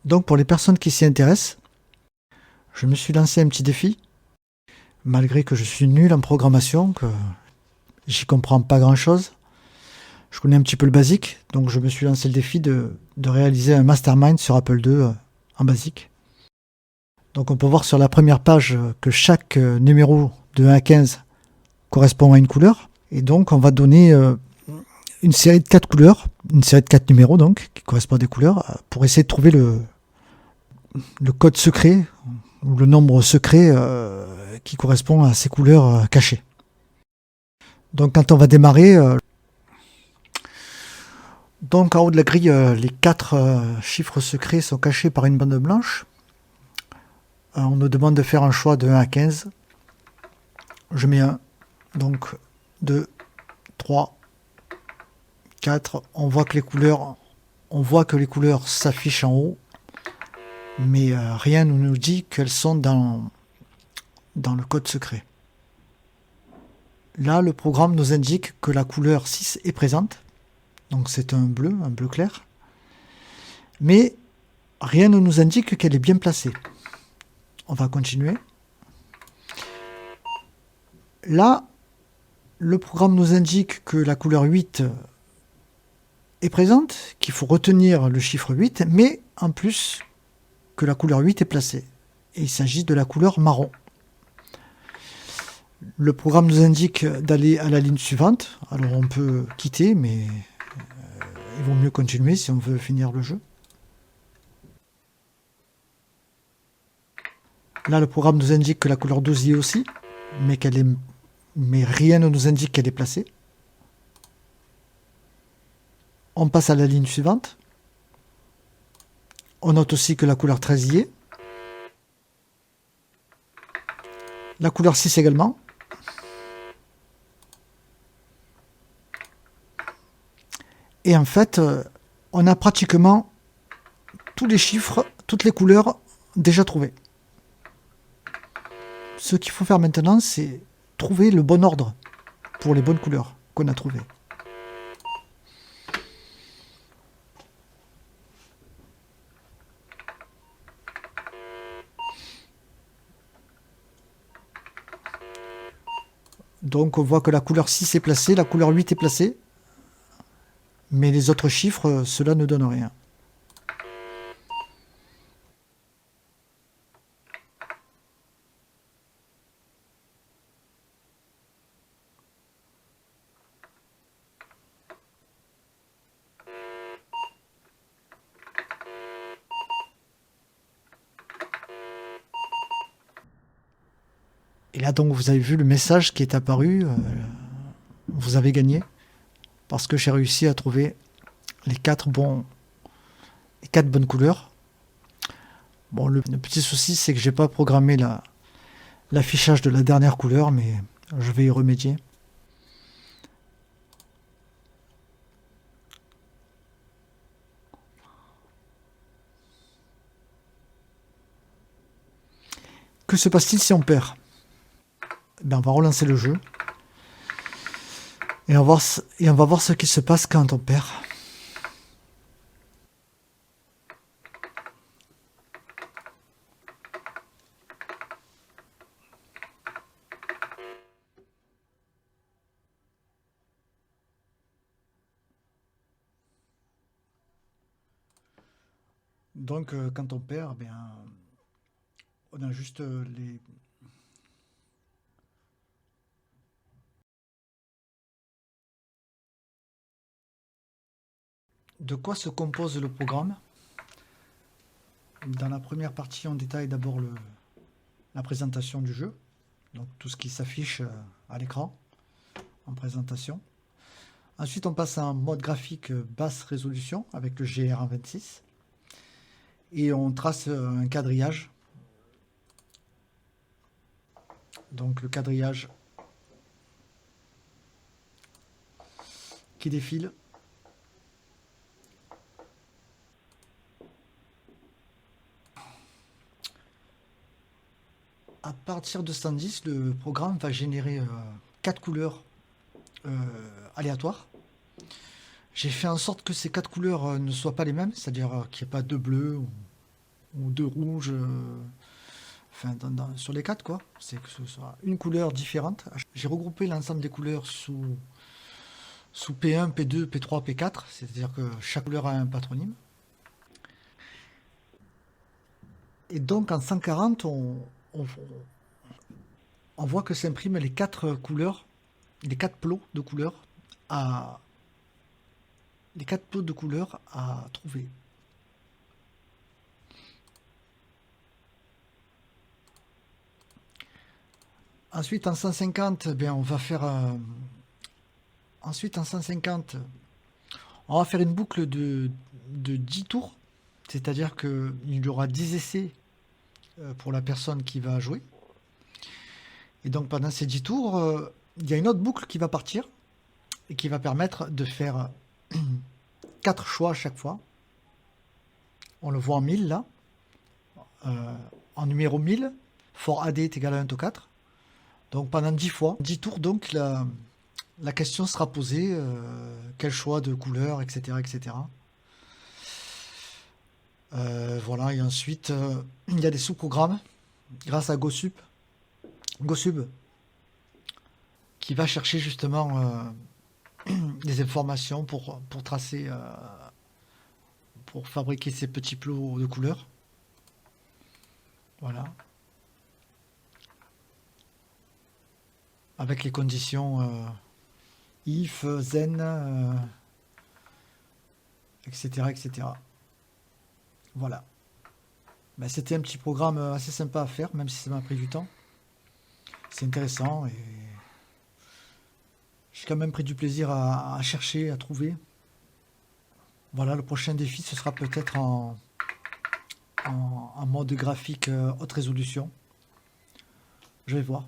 Donc pour les personnes qui s'y intéressent, je me suis lancé un petit défi, malgré que je suis nul en programmation, que j'y comprends pas grand-chose. Je connais un petit peu le basique, donc je me suis lancé le défi de réaliser un mastermind sur Apple II en basique. Donc on peut voir sur la première page que chaque numéro de 1 à 15 correspond à une couleur. Et donc on va donner une série de 4 couleurs, une série de 4 numéros donc, qui correspondent à des couleurs, pour essayer de trouver le code secret, ou le nombre secret qui correspond à ces couleurs cachées. Donc quand on va démarrer, donc en haut de la grille, les 4 chiffres secrets sont cachés par une bande blanche. On nous demande de faire un choix de 1 à 15. Je mets 1, donc 2, 3, 4. On voit que les couleurs s'affichent en haut, mais rien ne nous dit qu'elles sont dans le code secret. Là, le programme nous indique que la couleur 6 est présente, donc c'est un bleu clair, mais rien ne nous indique qu'elle est bien placée. On va continuer. Là, le programme nous indique que la couleur 8 est présente, qu'il faut retenir le chiffre 8, mais en plus que la couleur 8 est placée. Et il s'agit de la couleur marron. Le programme nous indique d'aller à la ligne suivante. Alors on peut quitter, mais il vaut mieux continuer si on veut finir le jeu. Là, le programme nous indique que la couleur 12 y est aussi, mais rien ne nous indique qu'elle est placée. On passe à la ligne suivante. On note aussi que la couleur 13 y est. La couleur 6 également. Et en fait, on a pratiquement tous les chiffres, toutes les couleurs déjà trouvées. Ce qu'il faut faire maintenant, c'est trouver le bon ordre pour les bonnes couleurs qu'on a trouvées. Donc on voit que la couleur 6 est placée, la couleur 8 est placée, mais les autres chiffres, cela ne donne rien. Et là donc vous avez vu le message qui est apparu, vous avez gagné, parce que j'ai réussi à trouver les 4 bonnes couleurs. Bon, le petit souci, c'est que j'ai pas programmé l'affichage de la dernière couleur, mais je vais y remédier. Que se passe-t-il si on perd? Ben, on va relancer le jeu. Et on va voir ce qui se passe quand on perd. Donc quand on perd, ben, on a juste les... De quoi se compose le programme? Dans la première partie, on détaille d'abord la présentation du jeu, donc tout ce qui s'affiche à l'écran en présentation. Ensuite, on passe à un mode graphique basse résolution avec le GR26 et on trace un quadrillage. Donc le quadrillage qui défile. À partir de 110, le programme va générer 4 couleurs aléatoires. J'ai fait en sorte que ces 4 couleurs ne soient pas les mêmes, c'est-à-dire qu'il n'y ait pas de bleu ou deux rouges, enfin sur les quatre quoi. C'est que ce soit une couleur différente. J'ai regroupé l'ensemble des couleurs sous P1, P2, P3, P4, c'est-à-dire que chaque couleur a un patronyme. Et donc en 140, on voit que s'impriment les quatre couleurs, les quatre plots de couleurs à trouver. Ensuite en 150, bien, on va faire ensuite en 150, on va faire une boucle de 10 tours, c'est-à-dire qu'il y aura 10 essais pour la personne qui va jouer. Et donc pendant ces 10 tours, il y a une autre boucle qui va partir et qui va permettre de faire 4 choix à chaque fois. On le voit en 1000 là. En numéro 1000, for AD est égal à 1 to 4. Donc pendant 10 fois, 10 tours, donc la question sera posée, quel choix de couleur, etc. etc. Voilà, et ensuite, il y a des sous-programmes grâce à GoSub, qui va chercher justement des informations pour tracer, pour fabriquer ces petits plots de couleurs. Voilà. Avec les conditions if, then, etc., etc. Voilà. Ben, c'était un petit programme assez sympa à faire, même si ça m'a pris du temps. C'est intéressant et j'ai quand même pris du plaisir à chercher, à trouver. Voilà, le prochain défi, ce sera peut-être en mode graphique haute résolution. Je vais voir.